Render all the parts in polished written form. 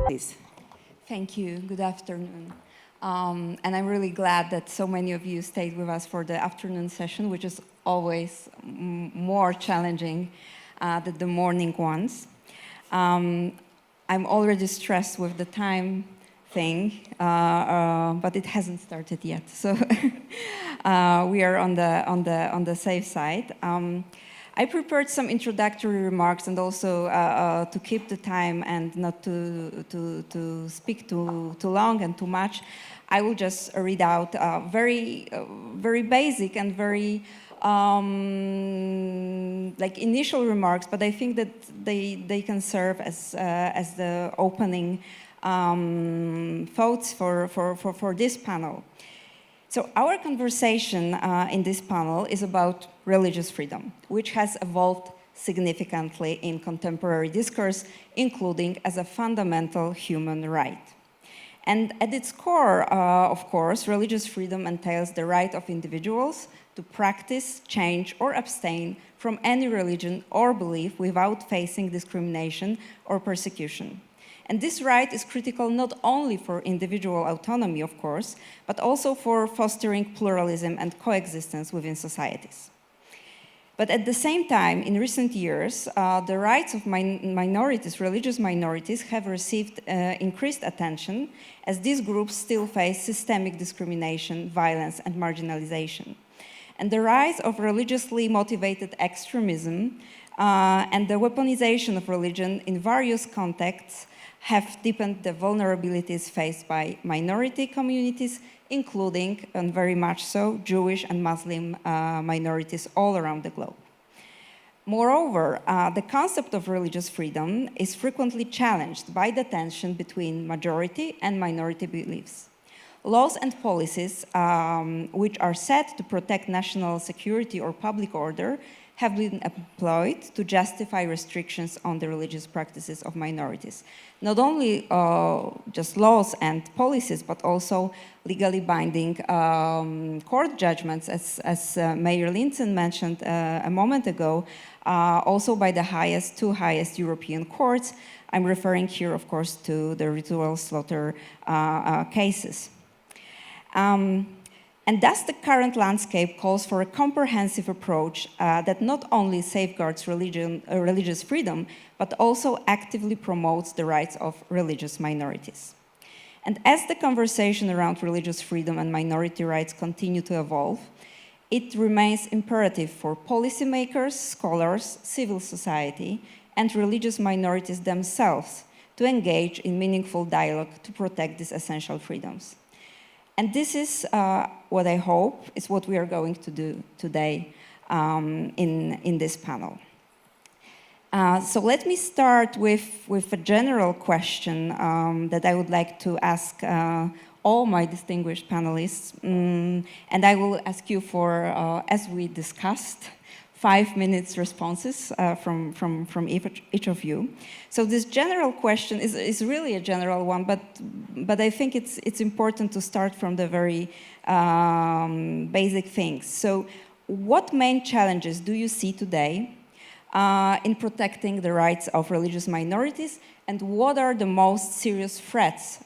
Please. Thank you. Good afternoon. And I'm really glad that so many of you stayed with us for the afternoon session, which is always more challenging than the morning ones. I'm already stressed with the time thing, but it hasn't started yet. So we are on the safe side. I prepared some introductory remarks and also to keep the time and not to speak too long and too much. I will just read out very basic and very like initial remarks, but I think that they can serve as the opening thoughts for this panel. So our conversation in this panel is about religious freedom, which has evolved significantly in contemporary discourse, including as a fundamental human right. And at its core, of course, religious freedom entails the right of individuals to practice, change, or abstain from any religion or belief without facing discrimination or persecution. And this right is critical not only for individual autonomy, of course, but also for fostering pluralism and coexistence within societies. But at the same time, in recent years, the rights of minorities, religious minorities, have received increased attention as these groups still face systemic discrimination, violence, and marginalization. And the rise of religiously motivated extremism and the weaponization of religion in various contexts have deepened the vulnerabilities faced by minority communities, including, and very much so, Jewish and Muslim minorities all around the globe. Moreover, the concept of religious freedom is frequently challenged by the tension between majority and minority beliefs. Laws and policies which are set to protect national security or public order have been employed to justify restrictions on the religious practices of minorities. Not only just laws and policies, but also legally binding court judgments, as Mayor Linton mentioned a moment ago, also by the two highest European courts. I'm referring here, of course, to the ritual slaughter cases. And thus the current landscape calls for a comprehensive approach that not only safeguards religious freedom, but also actively promotes the rights of religious minorities. And as the conversation around religious freedom and minority rights continue to evolve, it remains imperative for policymakers, scholars, civil society, and religious minorities themselves to engage in meaningful dialogue to protect these essential freedoms. And this is what I hope is what we are going to do today in this panel. So let me start with a general question that I would like to ask all my distinguished panelists. And I will ask you for, as we discussed, 5 minutes responses from each of you. So this general question is really a general one, but I think it's important to start from the very basic things. So what main challenges do you see today in protecting the rights of religious minorities, and what are the most serious threats,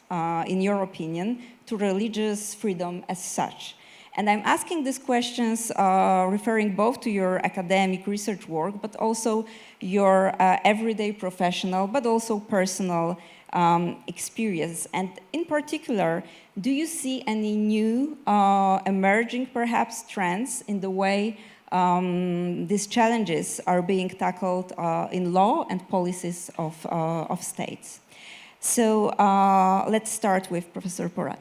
in your opinion, to religious freedom as such? And I'm asking these questions referring both to your academic research work, but also your everyday professional, but also personal experience. And in particular, do you see any new emerging, perhaps, trends in the way these challenges are being tackled in law and policies of states? So let's start with Professor Porat.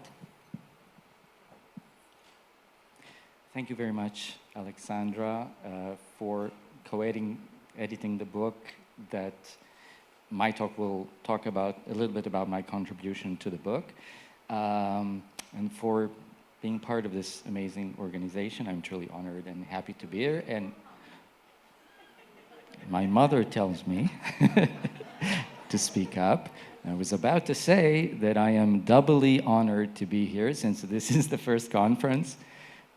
Thank you very much, Aleksandra, for co-editing the book that my talk will talk about a little bit about my contribution to the book, and for being part of this amazing organization. I'm truly honored and happy to be here. And my mother tells me to speak up. I was about to say that I am doubly honored to be here, since this is the first conference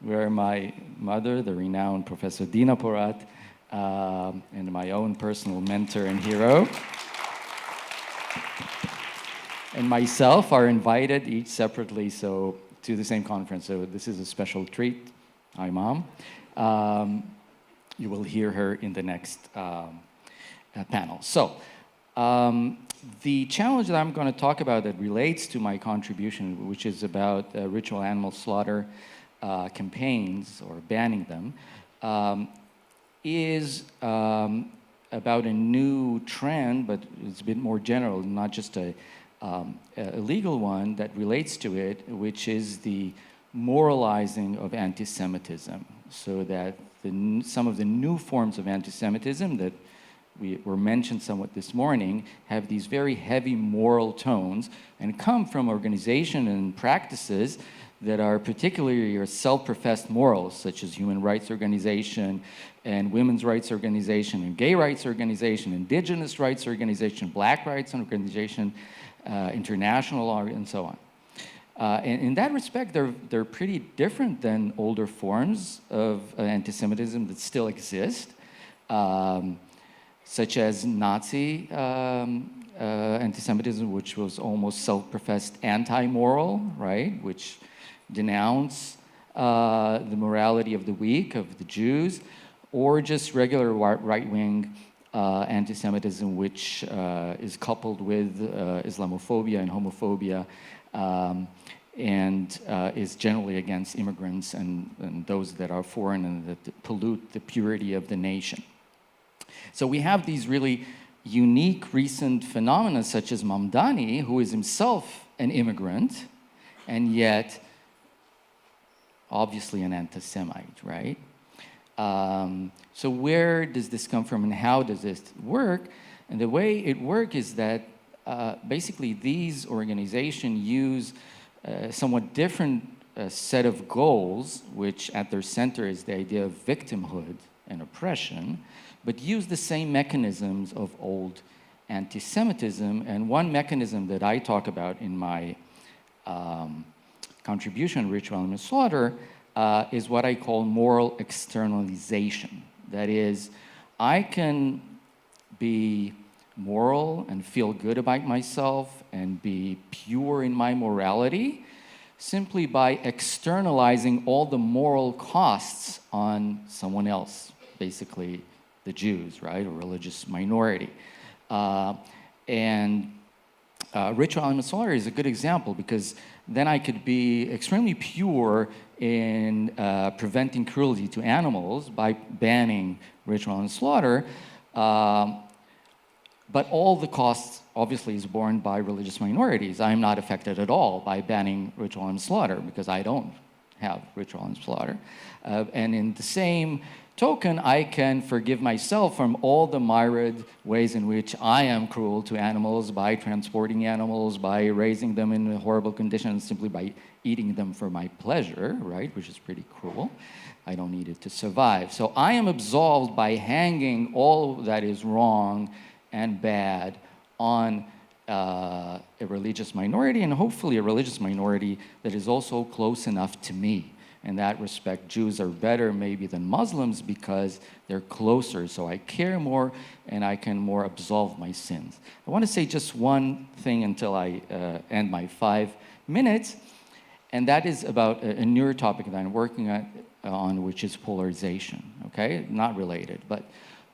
where my mother, the renowned Professor Dina Porat, and my own personal mentor and hero, and myself are invited each separately to the same conference. So this is a special treat. Hi, Mom. You will hear her in the next panel. So the challenge that I'm going to talk about that relates to my contribution, which is about ritual animal slaughter campaigns or banning them, is about a new trend, but it's a bit more general, not just a legal one that relates to it, which is the moralizing of anti-Semitism, so that some of the new forms of anti-Semitism that were mentioned somewhat this morning have these very heavy moral tones and come from organization and practices that are particularly your self-professed morals, such as human rights organization and women's rights organization and gay rights organization, indigenous rights organization, black rights organization, international law, and so on. And in that respect, they're pretty different than older forms of anti-Semitism that still exist, such as Nazi anti-Semitism, which was almost self-professed anti-moral, right, which denounced the morality of the weak, of the Jews, or just regular right-wing anti-Semitism, which is coupled with Islamophobia and homophobia, and is generally against immigrants and those that are foreign and that pollute the purity of the nation. So we have these really unique recent phenomena such as Mamdani, who is himself an immigrant, and yet obviously an anti-Semite, right? So where does this come from and how does this work? And the way it works is that basically these organizations use a somewhat different set of goals, which at their center is the idea of victimhood and oppression, but use the same mechanisms of old anti-Semitism. And one mechanism that I talk about in my contribution, Ritual Animal Slaughter, is what I call moral externalization. That is, I can be moral and feel good about myself and be pure in my morality simply by externalizing all the moral costs on someone else, basically the Jews, right, or religious minority. Ritual animal slaughter is a good example because then I could be extremely pure in preventing cruelty to animals by banning ritual animal slaughter, but all the costs obviously is borne by religious minorities. I'm not affected at all by banning ritual animal slaughter because I don't have ritual animal slaughter. And in the same token, I can forgive myself from all the myriad ways in which I am cruel to animals by transporting animals, by raising them in horrible conditions, simply by eating them for my pleasure, right, which is pretty cruel. I don't need it to survive. So I am absolved by hanging all that is wrong and bad on a religious minority, and hopefully a religious minority that is also close enough to me. In that respect, Jews are better maybe than Muslims because they're closer, so I care more and I can more absolve my sins. I want to say just one thing until I end my 5 minutes, and that is about a newer topic that I'm working on, which is polarization, okay? Not related, but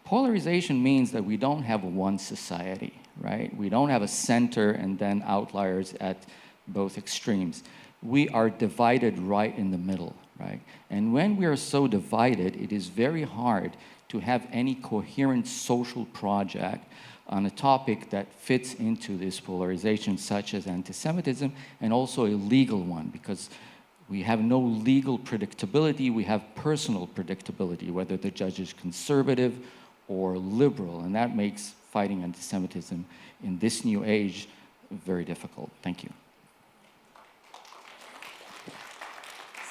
polarization means that we don't have one society, right? We don't have a center and then outliers at both extremes. We are divided right in the middle, right? And when we are so divided, it is very hard to have any coherent social project on a topic that fits into this polarization, such as anti-Semitism, and also a legal one, because we have no legal predictability, we have personal predictability, whether the judge is conservative or liberal, and that makes fighting anti-Semitism in this new age very difficult. Thank you.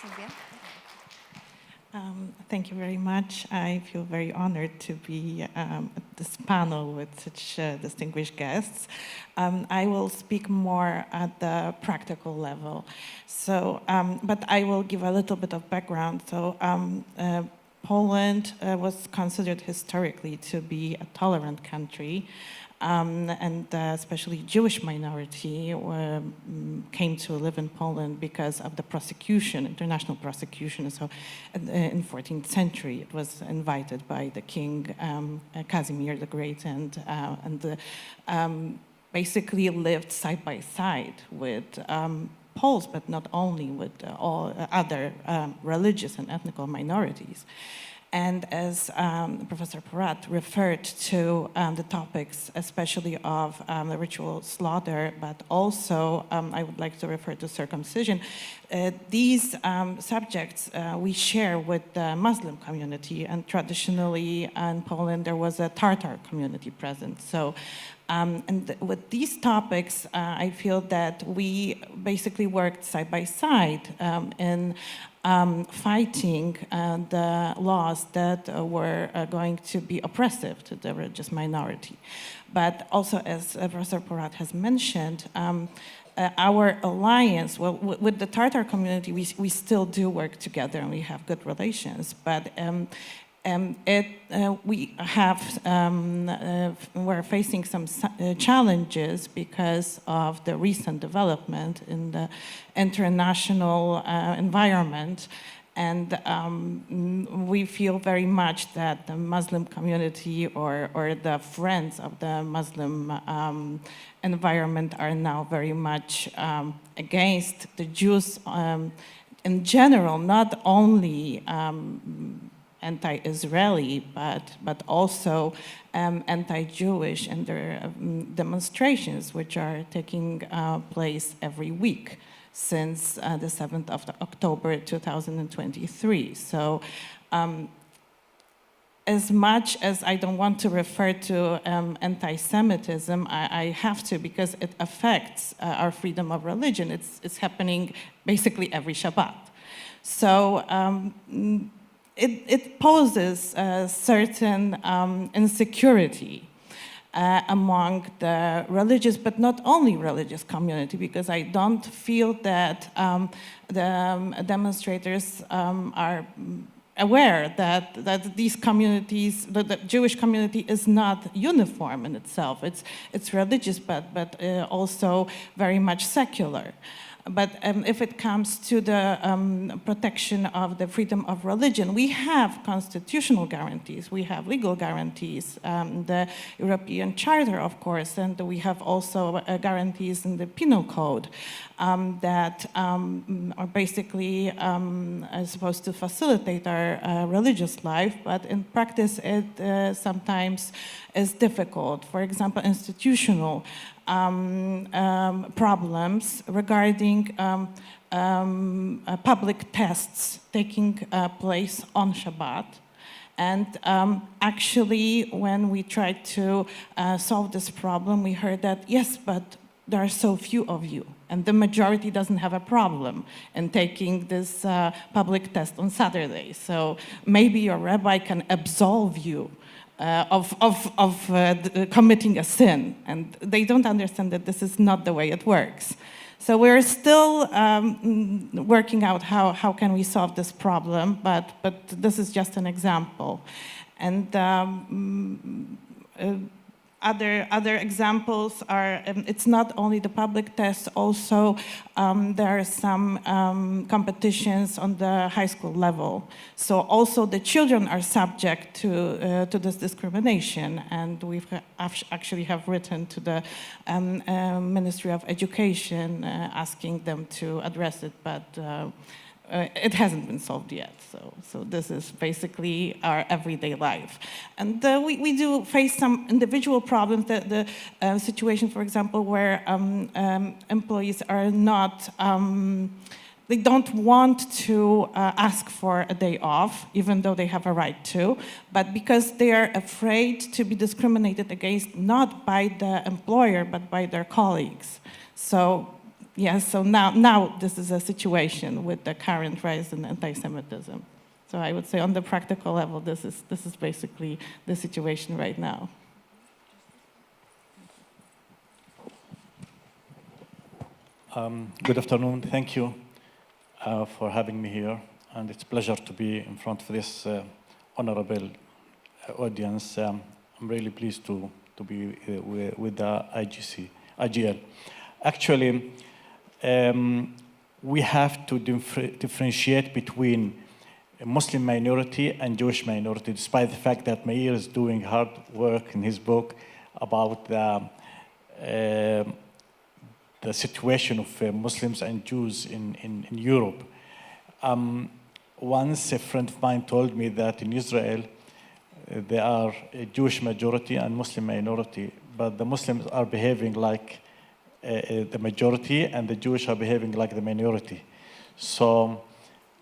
Sylvia? Thank you very much. I feel very honored to be at this panel with such distinguished guests. I will speak more at the practical level. So, but I will give a little bit of background. So, Poland was considered historically to be a tolerant country. and especially Jewish minority came to live in Poland because of the prosecution, international prosecution. So in 14th century, it was invited by the king, Casimir the Great, and basically lived side by side with Poles, but not only with all other religious and ethnic minorities. And as Professor Porat referred to the topics, especially of the ritual slaughter, but also I would like to refer to circumcision. These subjects we share with the Muslim community, and traditionally in Poland there was a Tatar community present. So, and with these topics, I feel that we basically worked side by side in fighting the laws that were going to be oppressive to the religious minority. But also, as Professor Porat has mentioned, our alliance, well, with the Tatar community, we still do work together and we have good relations, but we're facing some challenges because of the recent development in the international environment, and we feel very much that the Muslim community or the friends of the Muslim environment are now very much against the Jews in general, not only anti-Israeli, but also anti-Jewish, and there are demonstrations which are taking place every week since the 7th of October 2023. So as much as I don't want to refer to anti-Semitism, I have to, because it affects our freedom of religion. It's happening basically every Shabbat. So it poses a certain insecurity among the religious, but not only religious community, because I don't feel that the demonstrators are aware that these communities, the Jewish community is not uniform in itself. It's religious, but also very much secular. But if it comes to the protection of the freedom of religion, we have constitutional guarantees, we have legal guarantees, the European Charter, of course, and we have also guarantees in the Penal Code that are basically supposed to facilitate our religious life, but in practice it sometimes is difficult. For example, institutional problems regarding public tests taking place on Shabbat. And actually, when we tried to solve this problem, we heard that, yes, but there are so few of you, and the majority doesn't have a problem in taking this public test on Saturday. So maybe your rabbi can absolve you of committing a sin, and they don't understand that this is not the way it works. So we're still working out how can we solve this problem, but this is just an example. And other examples are, it's not only the public tests, also there are some competitions on the high school level. So also the children are subject to this discrimination, and we actually have written to the Ministry of Education asking them to address it, but it hasn't been solved yet. So this is basically our everyday life. And we do face some individual problems. The situation, for example, where employees are not, they don't want to ask for a day off, even though they have a right to, but because they are afraid to be discriminated against, not by the employer, but by their colleagues. So yes, so now this is a situation with the current rise in anti-Semitism. So I would say on the practical level, this is basically the situation right now. Good afternoon. Thank you for having me here, and it's a pleasure to be in front of this honorable audience. I'm really pleased to to be with the IGL. Actually, we have to differentiate between a Muslim minority and Jewish minority, despite the fact that Meir is doing hard work in his book about the situation of Muslims and Jews in Europe. Once a friend of mine told me that in Israel, there are a Jewish majority and Muslim minority, but the Muslims are behaving like the majority and the Jewish are behaving like the minority. So,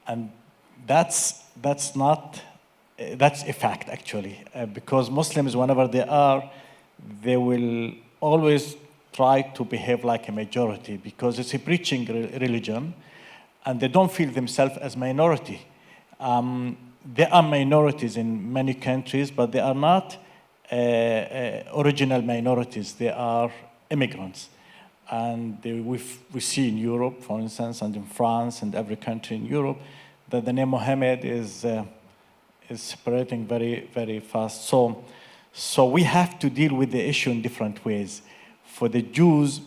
and that's a fact actually, because Muslims, whenever they will always try to behave like a majority because it's a preaching religion and they don't feel themselves as minority. There are minorities in many countries, but they are not original minorities. They are immigrants. And we see in Europe, for instance, and in France and every country in Europe, that the name Mohammed is spreading very, very fast. So we have to deal with the issue in different ways. For the Jews,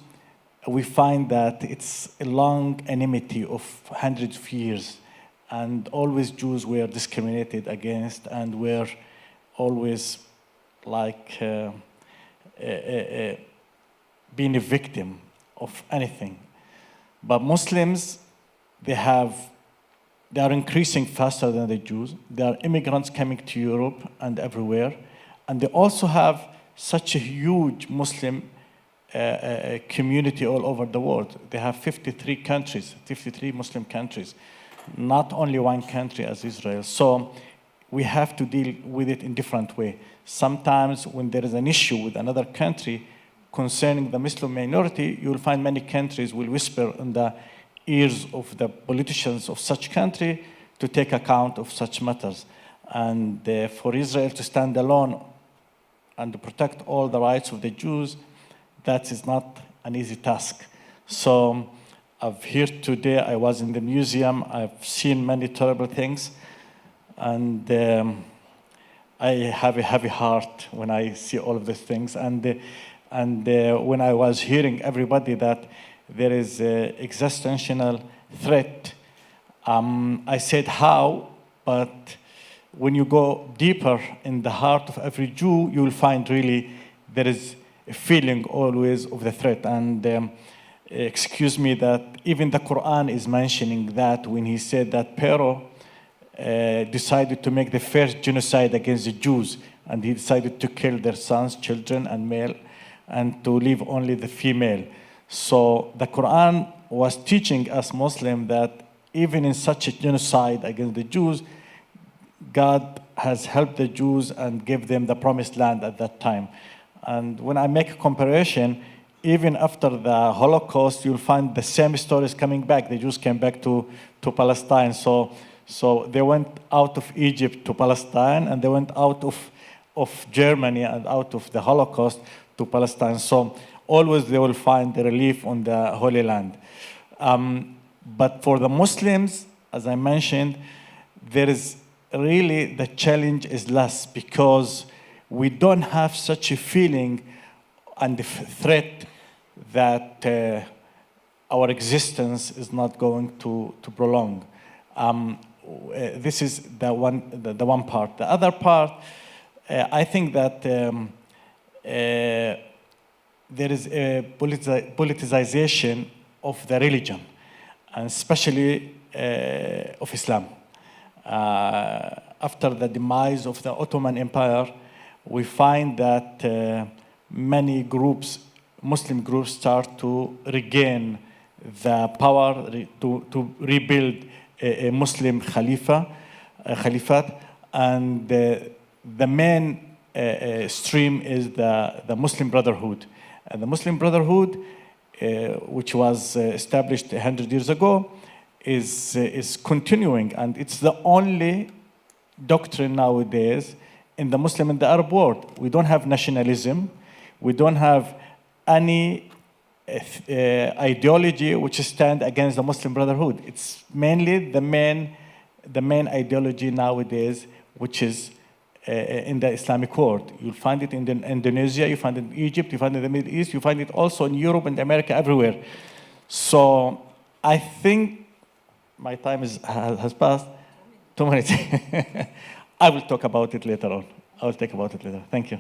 we find that it's a long enmity of hundreds of years, and always Jews were discriminated against and were always like being a victim of anything. But Muslims, they are increasing faster than the Jews. There are immigrants coming to Europe and everywhere. And they also have such a huge Muslim community all over the world. They have 53 countries, 53 Muslim countries, not only one country as Israel. So we have to deal with it in different way. Sometimes when there is an issue with another country concerning the Muslim minority, you will find many countries will whisper in the ears of the politicians of such country to take account of such matters. And for Israel to stand alone and to protect all the rights of the Jews, that is not an easy task. So I've here today, I was in the museum, I've seen many terrible things, and I have a heavy heart when I see all of these things. And when I was hearing everybody that there is an existential threat, I said how, but when you go deeper in the heart of every Jew, you will find really there is a feeling always of the threat. And excuse me, that even the Quran is mentioning that when he said that Pharaoh decided to make the first genocide against the Jews, and he decided to kill their sons, children, and male, and to leave only the female. So the Quran was teaching us Muslims that even in such a genocide against the Jews, God has helped the Jews and gave them the promised land at that time. And when I make a comparison, even after the Holocaust, you'll find the same stories coming back. The Jews came back to Palestine. So they went out of Egypt to Palestine, and they went out of Germany and out of the Holocaust to Palestine. So always they will find the relief on the Holy Land. But for the Muslims, as I mentioned, there is really the challenge is less because we don't have such a feeling and the threat that our existence is not going to prolong. This is the one part. The other part, I think that there is a politicization of the religion, and especially of Islam. After the demise of the Ottoman Empire, we find that many groups, Muslim groups, start to regain the power to rebuild a Muslim caliphate, and the main stream is the Muslim Brotherhood. And the Muslim Brotherhood, which was established 100 years ago, is continuing, and it's the only doctrine nowadays in the Muslim and the Arab world. We don't have nationalism. We don't have any ideology which stands against the Muslim Brotherhood. It's mainly the main ideology nowadays, which is in the Islamic world. You'll find it in Indonesia, you find it in Egypt, you find it in the Middle East, you find it also in Europe and America, everywhere. So I think my time has passed. 2 minutes. I will talk about it later on. I will talk about it later. Thank you.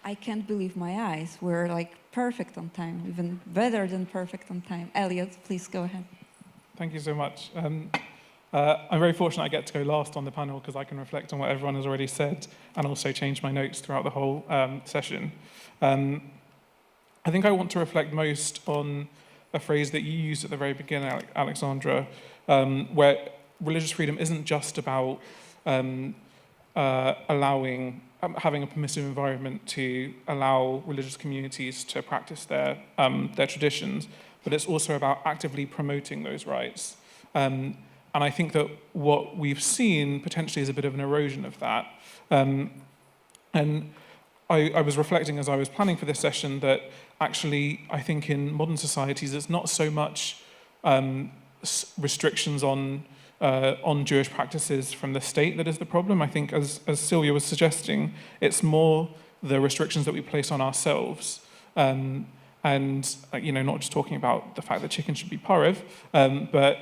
I can't believe my eyes. We're like perfect on time, even better than perfect on time. Elliot, please go ahead. Thank you so much. I'm very fortunate I get to go last on the panel because I can reflect on what everyone has already said and also change my notes throughout the whole session. I think I want to reflect most on a phrase that you used at the very beginning, Aleksandra, where religious freedom isn't just about having a permissive environment to allow religious communities to practice their traditions, but it's also about actively promoting those rights. And I think that what we've seen potentially is a bit of an erosion of that. And I was reflecting as I was planning for this session that actually I think in modern societies it's not so much restrictions on Jewish practices from the state that is the problem. I think, as Sylvia was suggesting, it's more the restrictions that we place on ourselves. And not just talking about the fact that chicken should be pareve, but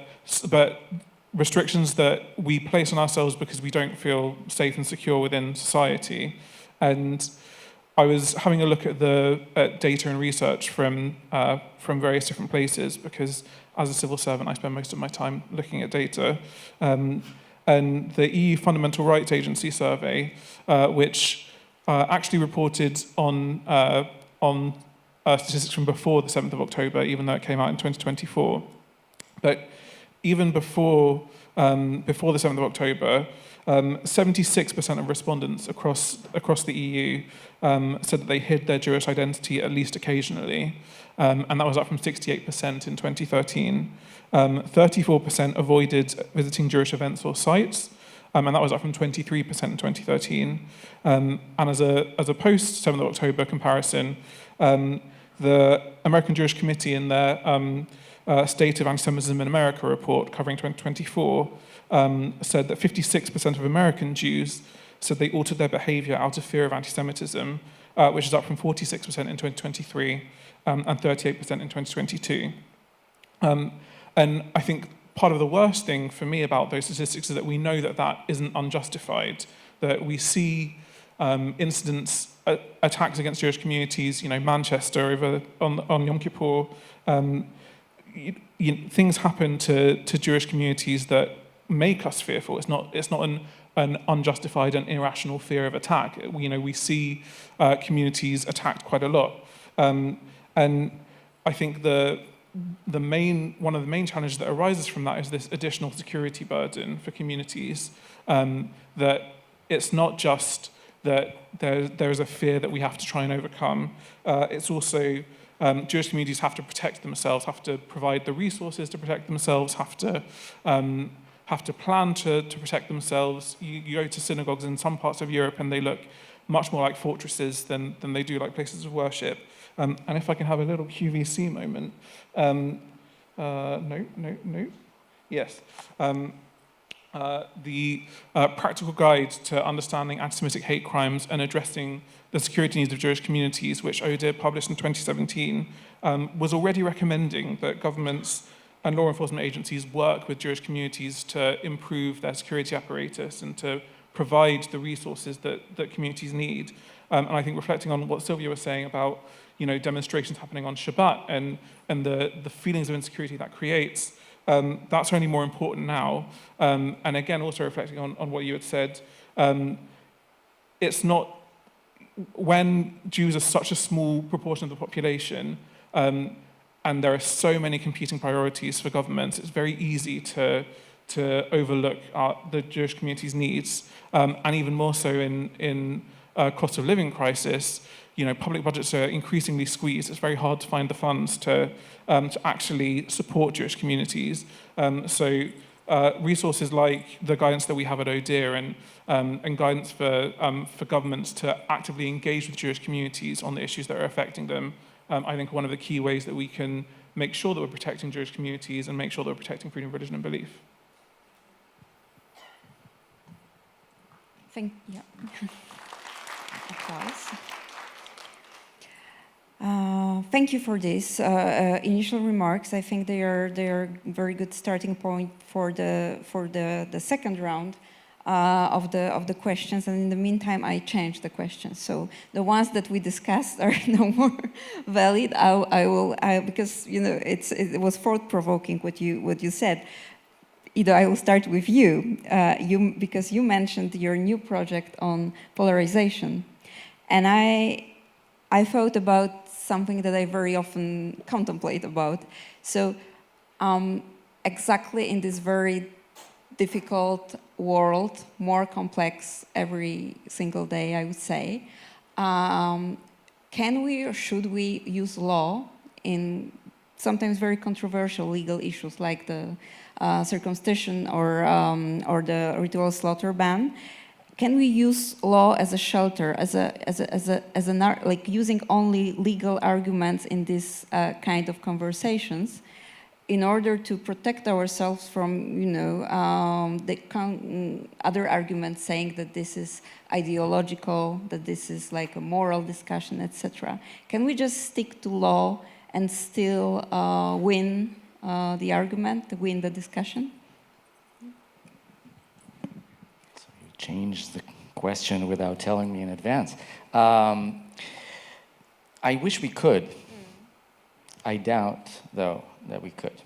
restrictions that we place on ourselves because we don't feel safe and secure within society. And I was having a look at data and research from various different places because as a civil servant, I spend most of my time looking at data. And the EU Fundamental Rights Agency survey, which actually reported on statistics from before the 7th of October, even though it came out in 2024. But even before the 7th of October, 76% of respondents across the EU said that they hid their Jewish identity at least occasionally, and that was up from 68% in 2013. 34% avoided visiting Jewish events or sites, and that was up from 23% in 2013. And as a post-7th of October comparison, the American Jewish Committee in their State of Anti-Semitism in America report covering 2024 said that 56% of American Jews said they altered their behavior out of fear of anti-Semitism, which is up from 46% in 2023 and 38% in 2022. And I think part of the worst thing for me about those statistics is that we know that isn't unjustified, that we see incidents, attacks against Jewish communities, Manchester on Yom Kippur, things happen to Jewish communities that make us fearful. It's not an unjustified and irrational fear of attack. We see communities attacked quite a lot, and I think one of the main challenges that arises from that is this additional security burden for communities. That it's not just that there is a fear that we have to try and overcome. It's also Jewish communities have to protect themselves, have to provide the resources to protect themselves, have to plan to protect themselves. You go to synagogues in some parts of Europe and they look much more like fortresses than they do like places of worship. And if I can have a little QVC moment. No. Yes. The Practical Guide to Understanding Anti-Semitic Hate Crimes and Addressing the Security Needs of Jewish Communities, which ODIHR published in 2017, was already recommending that governments and law enforcement agencies work with Jewish communities to improve their security apparatus and to provide the resources that communities need. And I think reflecting on what Sylvia was saying about demonstrations happening on Shabbat and the feelings of insecurity that creates, that's only more important now. And again, also reflecting on what you had said, it's not, when Jews are such a small proportion of the population, and there are so many competing priorities for governments, it's very easy to overlook the Jewish community's needs, and even more so in a cost of living crisis. Public budgets are increasingly squeezed. It's very hard to find the funds to actually support Jewish communities. So resources like the guidance that we have at ODIHR and guidance for governments to actively engage with Jewish communities on the issues that are affecting them, I think are one of the key ways that we can make sure that we're protecting Jewish communities and make sure that we're protecting freedom of religion and belief. Yeah. Applause. Thank you for these initial remarks. I think they are very good starting point for the second round of the questions. And in the meantime, I changed the questions. So the ones that we discussed are no more valid. Because it was thought-provoking what you said. Iddo, I will start with you, because you mentioned your new project on polarization, and I thought about something that I very often contemplate about. So exactly in this very difficult world, more complex every single day, I would say, can we or should we use law in sometimes very controversial legal issues like the circumcision or the ritual slaughter ban? Can we use law as a shelter, like using only legal arguments in this kind of conversations, in order to protect ourselves from, other arguments saying that this is ideological, that this is like a moral discussion, etc. Can we just stick to law and still win the argument, win the discussion? Change the question without telling me in advance. I wish we could. I doubt, though, that we could.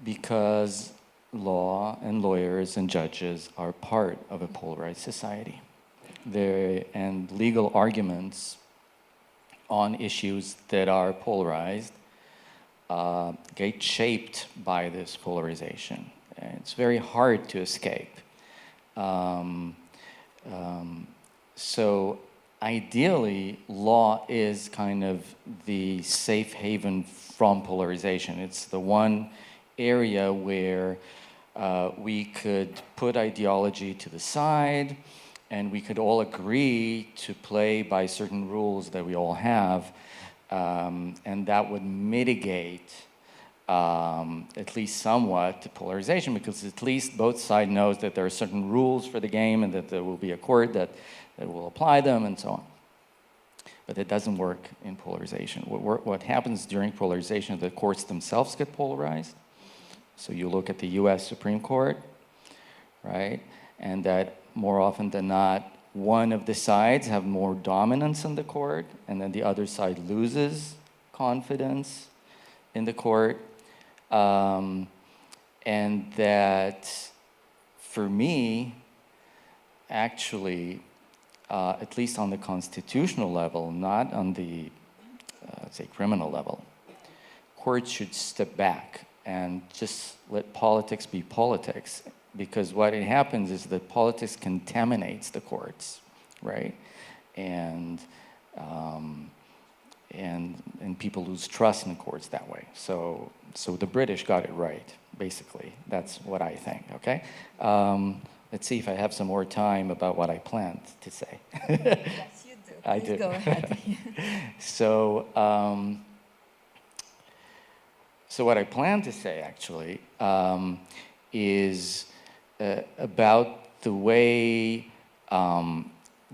Because law and lawyers and judges are part of a polarized society. And legal arguments on issues that are polarized get shaped by this polarization. And it's very hard to escape. So ideally, law is kind of the safe haven from polarization. It's the one area where we could put ideology to the side and we could all agree to play by certain rules that we all have, and that would mitigate at least somewhat the polarization, because at least both sides knows that there are certain rules for the game and that there will be a court that will apply them and so on. But it doesn't work in polarization. What happens during polarization is the courts themselves get polarized. So you look at the US Supreme Court, right? And that more often than not, one of the sides have more dominance in the court, and then the other side loses confidence in the court. And that, for me, actually, at least on the constitutional level, not on the, say, criminal level, courts should step back and just let politics be politics. Because what happens is that politics contaminates the courts, right? And people lose trust in the courts that way. So the British got it right, basically. That's what I think, okay? Let's see if I have some more time about what I planned to say. Yes, you do. I Please do. go ahead. So what I plan to say, actually, is about the way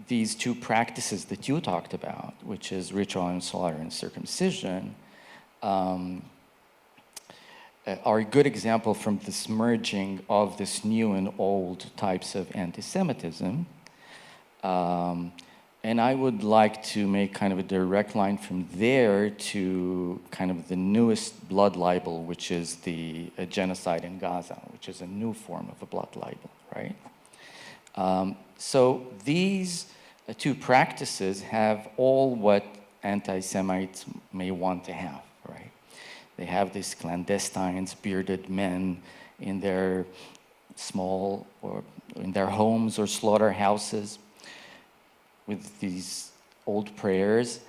these two practices that you talked about, which is ritual and slaughter and circumcision, are a good example from this merging of this new and old types of anti-Semitism. And I would like to make kind of a direct line from there to kind of the newest blood libel, which is the genocide in Gaza, which is a new form of a blood libel, right? So these two practices have all what anti-Semites may want to have, right? They have these clandestine, bearded men in their small, or in their homes or slaughterhouses with these old prayers,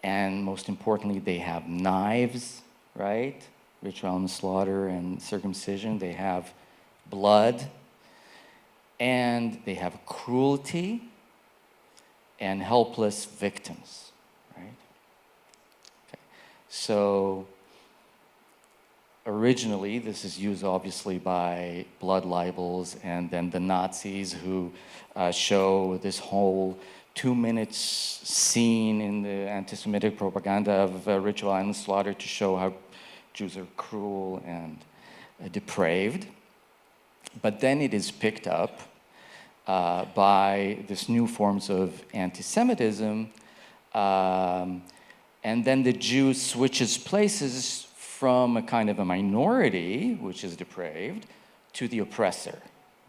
and most importantly, they have knives, right? Ritual and slaughter and circumcision. They have blood, and they have cruelty and helpless victims, right? Okay. So originally, this is used obviously by blood libels and then the Nazis who show this whole 2 minutes scene in the anti-Semitic propaganda of ritual animal slaughter to show how Jews are cruel and depraved. But then it is picked up by this new forms of anti-Semitism, and then the Jew switches places from a kind of a minority, which is depraved, to the oppressor,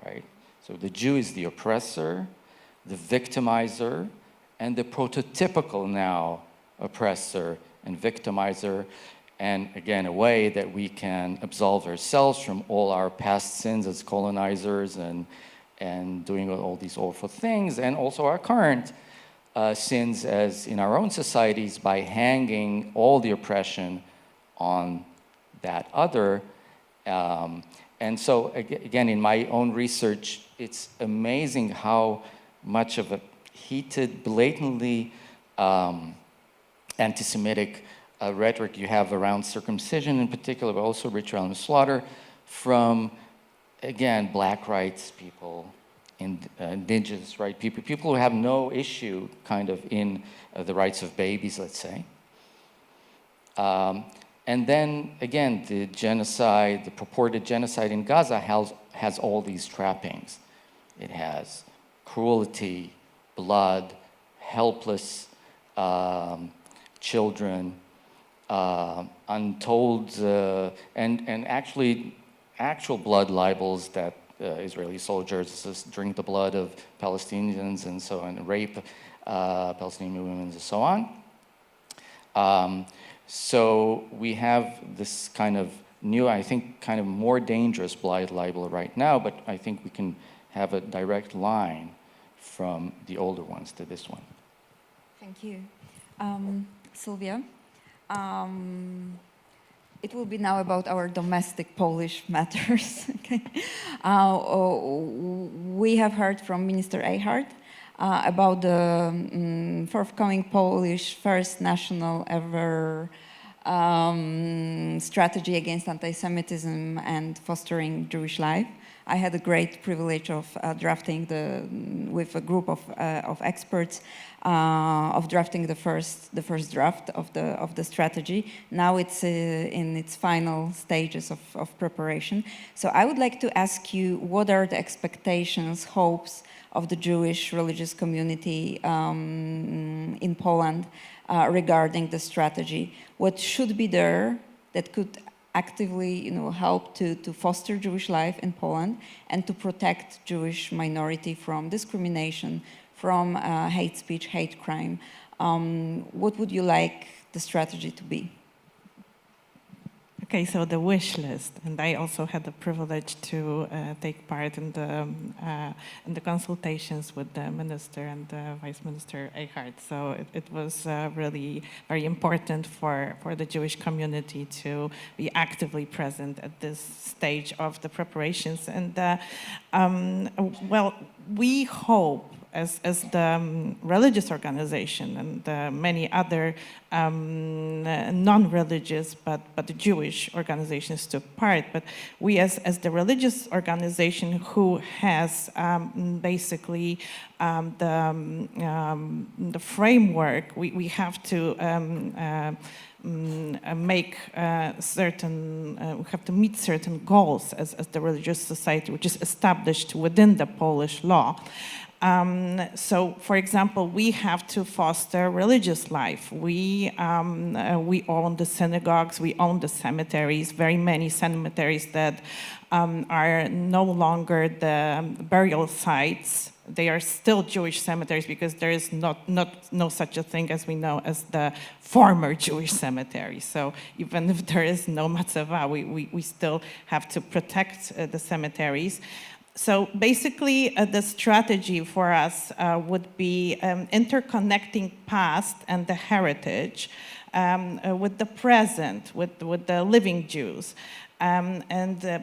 right? So the Jew is the oppressor, the victimizer, and the prototypical now oppressor and victimizer, and again, a way that we can absolve ourselves from all our past sins as colonizers and doing all these awful things, and also our current sins as in our own societies by hanging all the oppression on that other. And so again, in my own research, it's amazing how much of a heated, blatantly anti-Semitic rhetoric you have around circumcision in particular, but also ritual animal slaughter from, again, black rights people, indigenous rights people, people who have no issue kind of in the rights of babies, let's say. And then, again, the genocide, the purported genocide in Gaza has all these trappings. It has cruelty, blood, helpless children, untold, and actually actual blood libels that Israeli soldiers drink the blood of Palestinians and so on, rape Palestinian women and so on. So we have this kind of new, I think, kind of more dangerous blood libel right now, but I think we can have a direct line from the older ones to this one. Thank you. Sylwia, it will be now about our domestic Polish matters. Okay. We have heard from Minister Eyhardt about the forthcoming Polish first national ever strategy against anti-Semitism and fostering Jewish life. I had the great privilege of drafting with a group of experts of drafting the first draft of the strategy. Now it's in its final stages of preparation. So I would like to ask you, what are the expectations, hopes of the Jewish religious community in Poland regarding the strategy? What should be there that could actively, help to foster Jewish life in Poland and to protect Jewish minority from discrimination, from hate speech, hate crime? What would you like the strategy to be? Okay, so the wish list, and I also had the privilege to take part in the consultations with the minister and the Vice Minister Eyhardt. So it was really very important for the Jewish community to be actively present at this stage of the preparations. And well, we hope, as the religious organization and many other non-religious but Jewish organizations took part, but we as the religious organization who has basically the framework, we have to make certain, we have to meet certain goals as the religious society, which is established within the Polish law. So, for example, we have to foster religious life. We own the synagogues, we own the cemeteries, very many cemeteries that are no longer the burial sites. They are still Jewish cemeteries because there is no such a thing as we know as the former Jewish cemetery. So even if there is no matzeva, we still have to protect the cemeteries. So basically, the strategy for us would be interconnecting past and the heritage with the present, with the living Jews.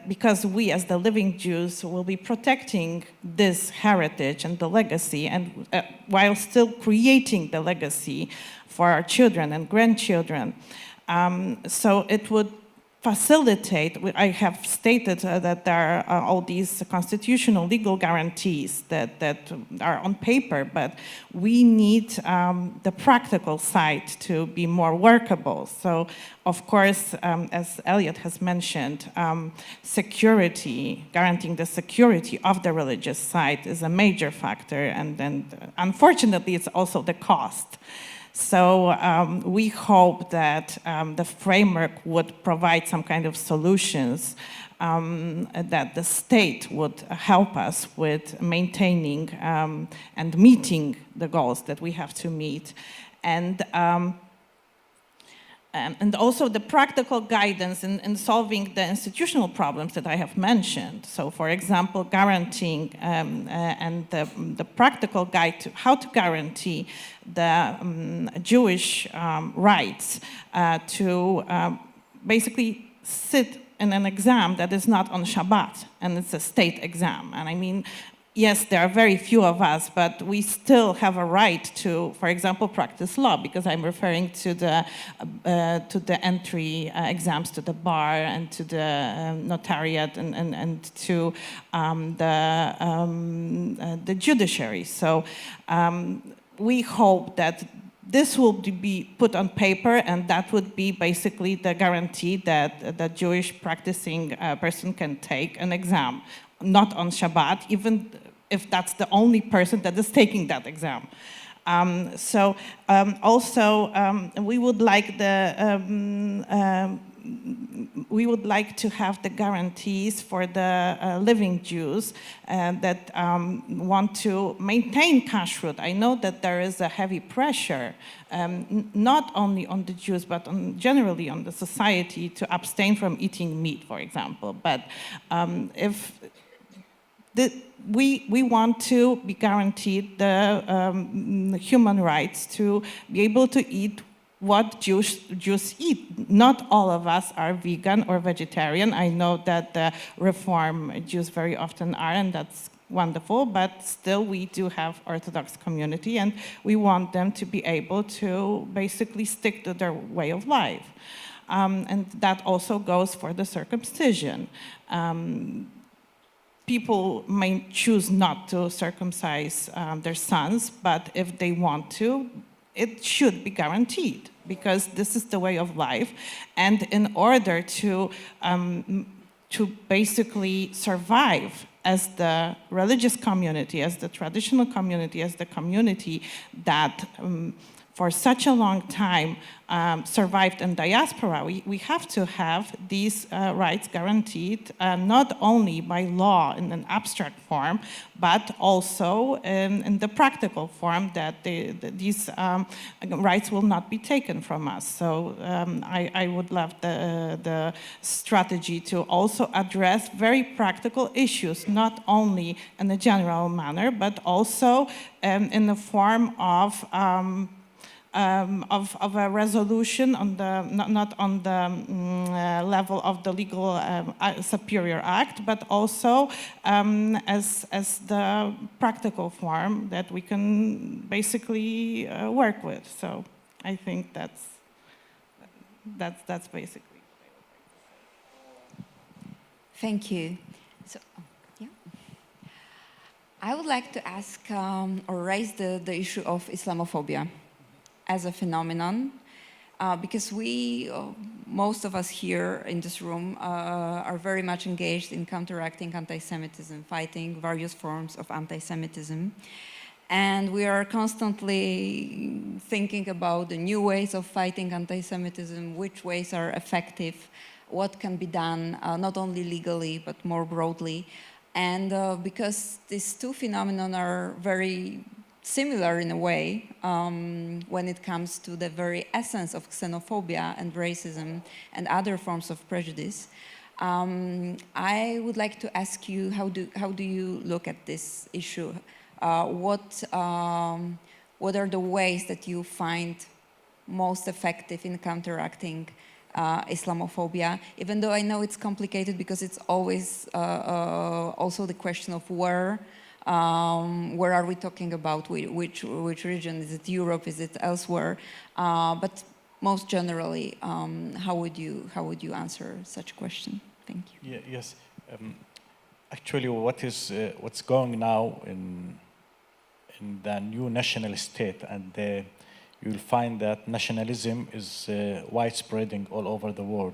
Because we, as the living Jews, will be protecting this heritage and the legacy, and while still creating the legacy for our children and grandchildren. So it would facilitate, I have stated that there are all these constitutional legal guarantees that are on paper, but we need the practical side to be more workable. So, of course, as Elliot has mentioned, security, guaranteeing the security of the religious site is a major factor, and then unfortunately it's also the cost. So we hope that the framework would provide some kind of solutions that the state would help us with maintaining and meeting the goals that we have to meet. And also the practical guidance in solving the institutional problems that I have mentioned. So, for example, guaranteeing and the practical guide to how to guarantee the Jewish rights to basically sit in an exam that is not on Shabbat, and it's a state exam. And I mean, yes, there are very few of us, but we still have a right to, for example, practice law, because I'm referring to the entry exams to the bar and to the notariate and to the judiciary. So we hope that this will be put on paper, and that would be basically the guarantee that the Jewish practicing person can take an exam, not on Shabbat, even if that's the only person that is taking that exam. We would like to have the guarantees for the living Jews that want to maintain kashrut. I know that there is a heavy pressure, not only on the Jews, but generally on the society to abstain from eating meat, for example. But we want to be guaranteed the human rights to be able to eat what Jews eat. Not all of us are vegan or vegetarian. I know that the Reform Jews very often are, and that's wonderful, but still we do have Orthodox community, and we want them to be able to basically stick to their way of life. And that also goes for the circumcision. People may choose not to circumcise their sons, but if they want to, it should be guaranteed, because this is the way of life. And in order to basically survive as the religious community, as the traditional community, as the community that for such a long time survived in diaspora, we have to have these rights guaranteed not only by law in an abstract form, but also in the practical form that these rights will not be taken from us. So I would love the strategy to also address very practical issues, not only in a general manner, but also in the form of a resolution on the not on the level of the legal superior act, but also as the practical form that we can basically work with. So I think that's basically. Thank you. So, yeah. I would like to ask or raise the issue of Islamophobia as a phenomenon, because most of us here in this room are very much engaged in counteracting anti-Semitism, fighting various forms of anti-Semitism. And we are constantly thinking about the new ways of fighting anti-Semitism, which ways are effective, what can be done, not only legally, but more broadly. And because these two phenomena are very similar in a way when it comes to the very essence of xenophobia and racism and other forms of prejudice. I would like to ask you, how do you look at this issue? What are the ways that you find most effective in counteracting Islamophobia, even though I know it's complicated because it's always also the question of where are we talking about, which region? Is it Europe? Is it elsewhere? But most generally, how would you answer such a question? Thank you. Yeah, yes. Actually, what's going now in the new national state, and you'll find that nationalism is widespreading all over the world.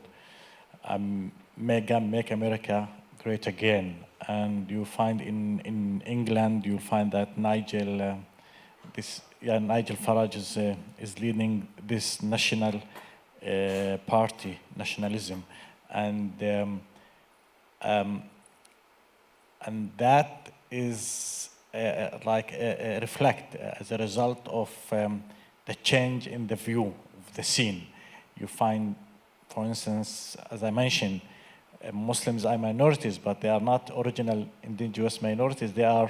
Make America great again. And you find in England, you'll find that Nigel Farage is leading this national party, nationalism, and that is reflect as a result of the change in the view of the scene. You find, for instance, as I mentioned, Muslims are minorities, but they are not original indigenous minorities. They are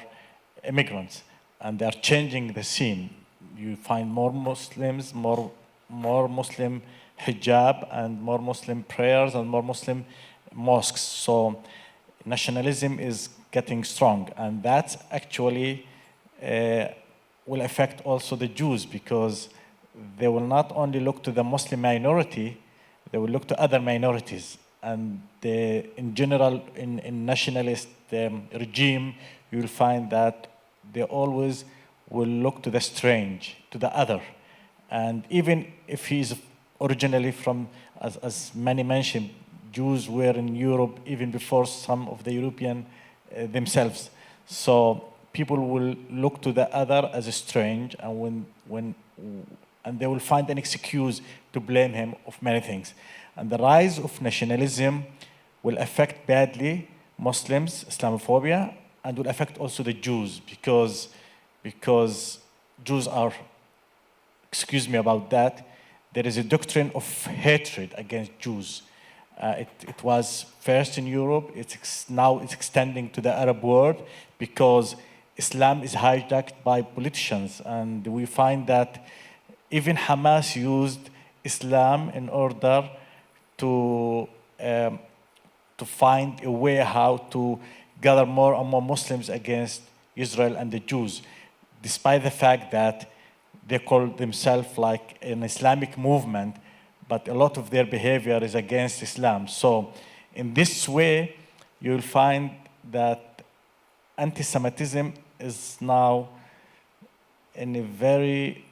immigrants, and they are changing the scene. You find more Muslims, more Muslim hijab, and more Muslim prayers, and more Muslim mosques. So nationalism is getting strong, and that actually will affect also the Jews, because they will not only look to the Muslim minority, they will look to other minorities. And in general, in nationalist regime, you will find that they always will look to the strange, to the other. And even if he's originally from, as many mentioned, Jews were in Europe even before some of the European themselves. So people will look to the other as a strange, and and they will find an excuse to blame him of many things. And the rise of nationalism will affect badly Muslims, Islamophobia, and will affect also the Jews, because Jews are, excuse me about that, there is a doctrine of hatred against Jews. It was first in Europe, now it's extending to the Arab world, because Islam is hijacked by politicians, and we find that even Hamas used Islam in order to find a way how to gather more and more Muslims against Israel and the Jews, despite the fact that they call themselves like an Islamic movement, but a lot of their behavior is against Islam. So in this way, you'll find that anti-Semitism is now in a very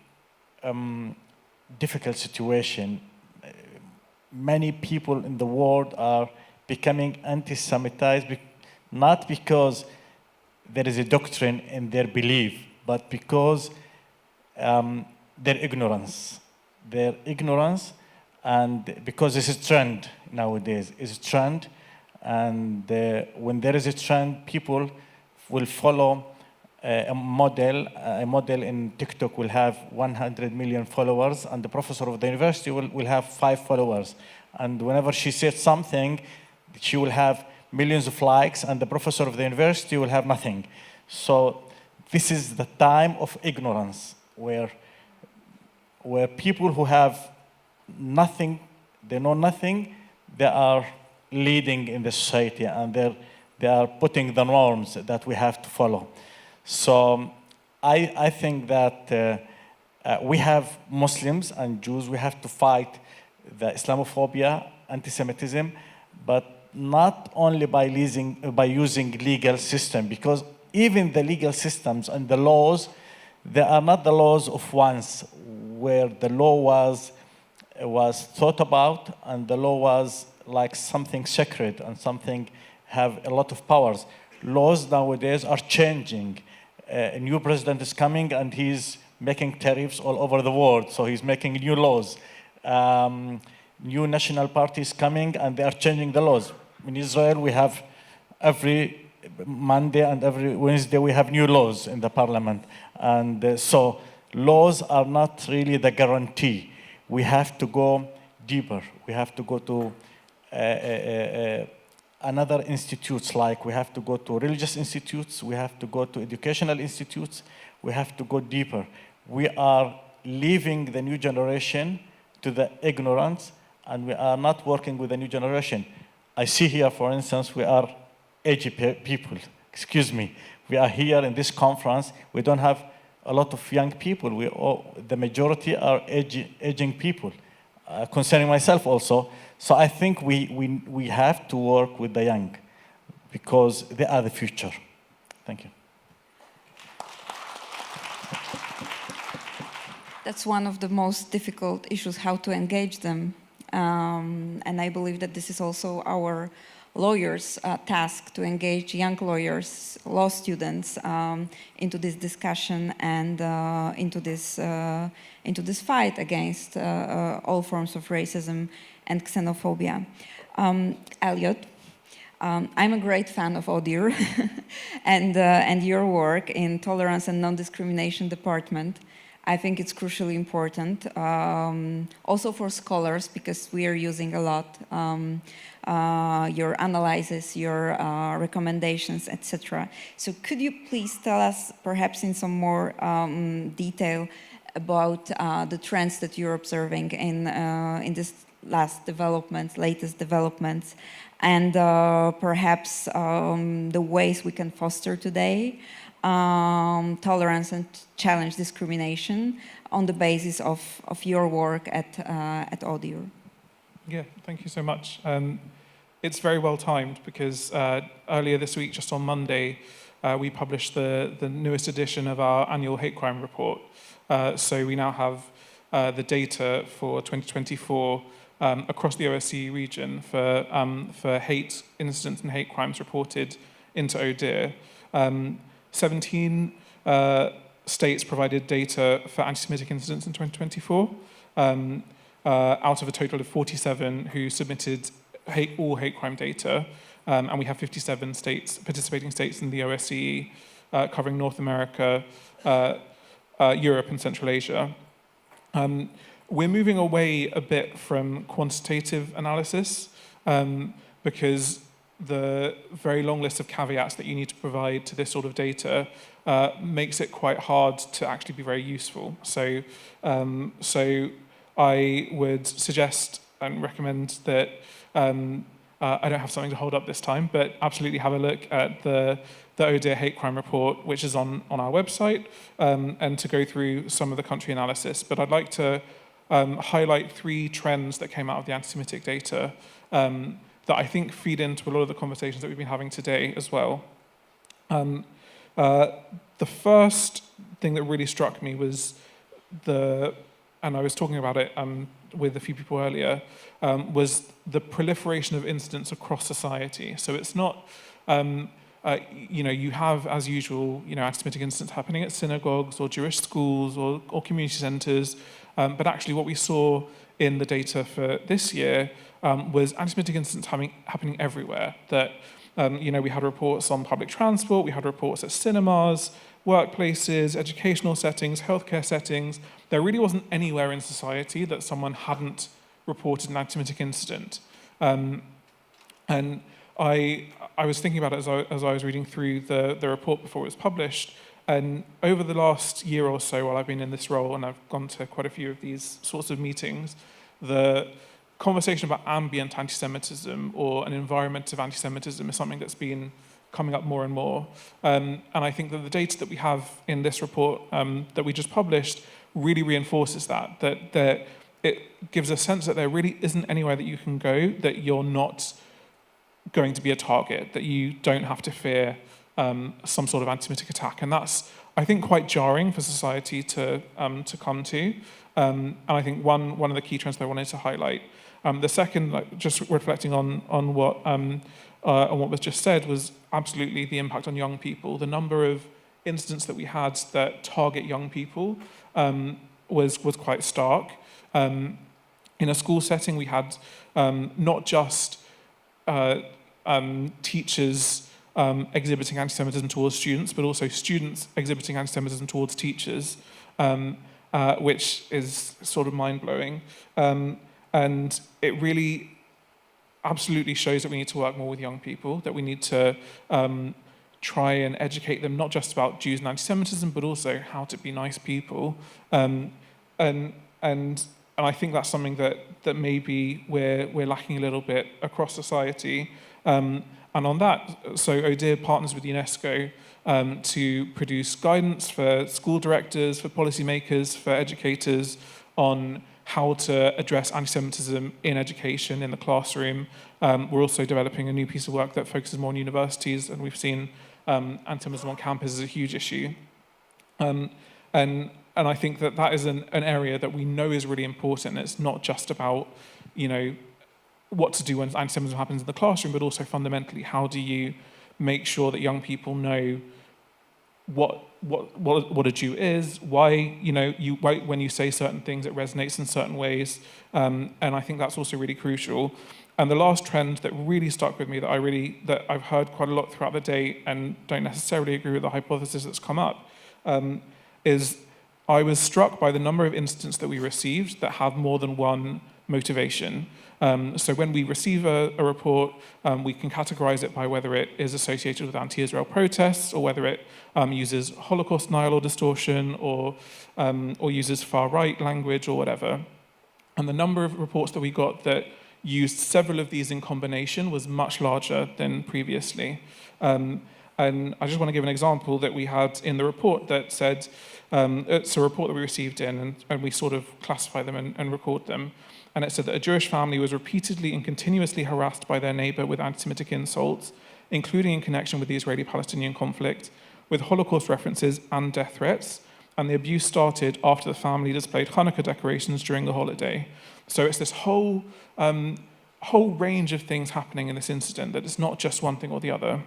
difficult situation. Many people in the world are becoming anti-Semitized, not because there is a doctrine in their belief, but because their ignorance. Their ignorance, and because this is a trend nowadays. It's a trend, and when there is a trend, people will follow a model. A model in TikTok will have 100 million followers, and the professor of the university will have 5 followers. And whenever she says something, she will have millions of likes, and the professor of the university will have nothing. So this is the time of ignorance, where people who have nothing, they know nothing, they are leading in the society, and they are putting the norms that we have to follow. So I think that we have Muslims and Jews, we have to fight the Islamophobia, anti-Semitism, but not only by using legal system, because even the legal systems and the laws, they are not the laws of once, where the law was thought about, and the law was like something sacred and something have a lot of powers. Laws nowadays are changing. A new president is coming, and he's making tariffs all over the world, so he's making new laws. New national parties coming, and they are changing the laws. In Israel, we have every Monday and every Wednesday, we have new laws in the parliament. And so laws are not really the guarantee. We have to go deeper. We have to go to another institutes, like we have to go to religious institutes, we have to go to educational institutes, we have to go deeper. We are leaving the new generation to the ignorance, and we are not working with the new generation. I see here, for instance, we are aged people. Excuse me. We are here in this conference. We don't have a lot of young people. The majority are aging people. concerning myself also. So I think we have to work with the young because they are the future. Thank you. That's one of the most difficult issues, how to engage them. And I believe that this is also our lawyers' task, to engage young lawyers, law students, into this discussion and into this fight against all forms of racism and xenophobia. Elliot, I'm a great fan of ODIHR and your work in Tolerance and Non-Discrimination Department. I think it's crucially important, also for scholars, because we are using a lot your analysis, your recommendations, etc. So could you please tell us, perhaps in some more detail, about the trends that you're observing in this latest developments, and perhaps the ways we can foster today tolerance and challenge discrimination on the basis of your work at ODIHR. Yeah, thank you so much. It's very well timed because earlier this week, just on Monday, we published the newest edition of our annual hate crime report. So we now have the data for 2024 across the OSCE region for hate incidents and hate crimes reported into ODIHR. 17 states provided data for anti-Semitic incidents in 2024, out of a total of 47 who submitted all hate crime data, and we have 57 participating states in the OSCE, covering North America, Europe, and Central Asia. We're moving away a bit from quantitative analysis because the very long list of caveats that you need to provide to this sort of data makes it quite hard to actually be very useful. So I would suggest and recommend that, I don't have something to hold up this time, but absolutely have a look at the ODIHR hate crime report, which is on our website, and to go through some of the country analysis. But I'd like to highlight 3 trends that came out of the anti-Semitic data that I think feed into a lot of the conversations that we've been having today as well. The first thing that really struck me was and I was talking about it with a few people earlier, was the proliferation of incidents across society. So it's not, you have, as usual, anti-Semitic incidents happening at synagogues or Jewish schools or community centres, but actually what we saw in the data for this year was anti-Semitic incidents happening everywhere. That we had reports on public transport, we had reports at cinemas, workplaces, educational settings, healthcare settings. There really wasn't anywhere in society that someone hadn't reported an anti-Semitic incident. And I was thinking about it as I was reading through the report before it was published. And over the last year or so, while I've been in this role, and I've gone to quite a few of these sorts of meetings, the conversation about ambient anti-Semitism or an environment of anti-Semitism is something that's been coming up more and more. And I think that the data that we have in this report that we just published really reinforces that it gives a sense that there really isn't anywhere that you can go that you're not going to be a target, that you don't have to fear some sort of anti-Semitic attack. And that's, I think, quite jarring for society to come to. And I think one of the key trends that I wanted to highlight. The second, just reflecting on what was just said, was absolutely the impact on young people. The number of incidents that we had that target young people was quite stark. In a school setting, we had not just teachers exhibiting anti-Semitism towards students, but also students exhibiting anti-Semitism towards teachers, which is sort of mind-blowing. And it really absolutely shows that we need to work more with young people, that we need to try and educate them not just about Jews and anti-Semitism, but also how to be nice people. And I think that's something that maybe we're lacking a little bit across society. And on that, so ODIHR partners with UNESCO to produce guidance for school directors, for policymakers, for educators on how to address anti-Semitism in education, in the classroom. We're also developing a new piece of work that focuses more on universities, and we've seen anti-Semitism on campus is a huge issue. And I think that that is an area that we know is really important. It's not just about, you know, what to do when anti-Semitism happens in the classroom, but also fundamentally, how do you make sure that young people know what a Jew is, why, you know, when you say certain things, it resonates in certain ways, and I think that's also really crucial. And the last trend that really stuck with me, that I've heard quite a lot throughout the day, and don't necessarily agree with the hypothesis that's come up, is I was struck by the number of incidents that we received that have more than one motivation. So when we receive a report, we can categorize it by whether it is associated with anti-Israel protests, or whether it uses Holocaust denial or distortion, or uses far-right language or whatever. And the number of reports that we got that used several of these in combination was much larger than previously. And I just want to give an example that we had in the report that said, it's a report that we received in, and we sort of classify them and record them. And it said that a Jewish family was repeatedly and continuously harassed by their neighbor with anti-Semitic insults, including in connection with the Israeli-Palestinian conflict, with Holocaust references and death threats. And the abuse started after the family displayed Hanukkah decorations during the holiday. So it's this whole range of things happening in this incident, that it's not just one thing or the other.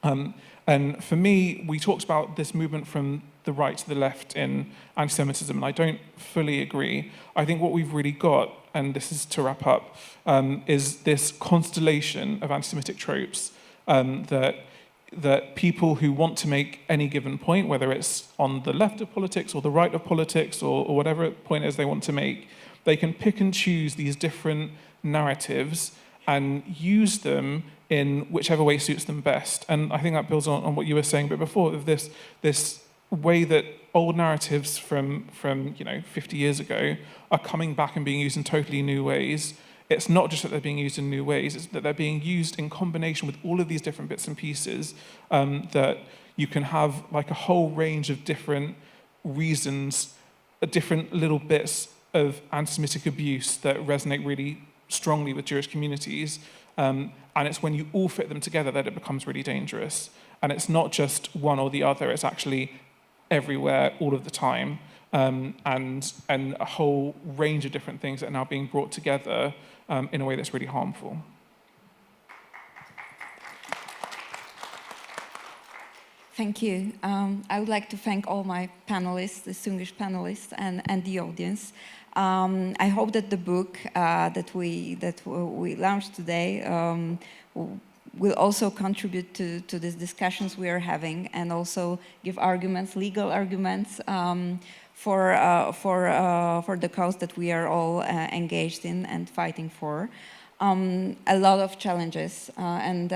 And for me, we talked about this movement from the right to the left in anti-Semitism, and I don't fully agree. I think what we've really got, and this is to wrap up, is this constellation of anti-Semitic tropes that people who want to make any given point, whether it's on the left of politics or the right of politics or whatever point it is they want to make, they can pick and choose these different narratives and use them in whichever way suits them best. And I think that builds on what you were saying a bit before, of this way that old narratives from 50 years ago are coming back and being used in totally new ways. It's not just that they're being used in new ways, it's that they're being used in combination with all of these different bits and pieces, that you can have like a whole range of different reasons, different little bits of anti-Semitic abuse that resonate really strongly with Jewish communities. And it's when you all fit them together that it becomes really dangerous. And it's not just one or the other, it's actually everywhere, all of the time. And a whole range of different things that are now being brought together in a way that's really harmful. Thank you. I would like to thank all my panelists, distinguished panelists, and the audience. I hope that the book that we launched today will also contribute to these discussions we are having, and also give arguments, legal arguments, for the cause that we are all engaged in and fighting for. A lot of challenges, and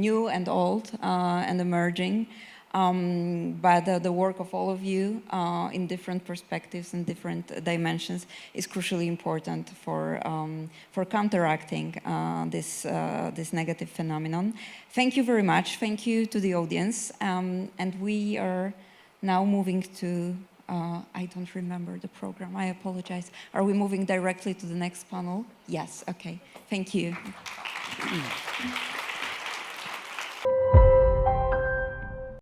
new and old and emerging, but the work of all of you in different perspectives and different dimensions is crucially important for counteracting this negative phenomenon. Thank you very much. Thank you to the audience, and we are now moving to. I don't remember the program, I apologize. Are we moving directly to the next panel? Yes, okay, thank you.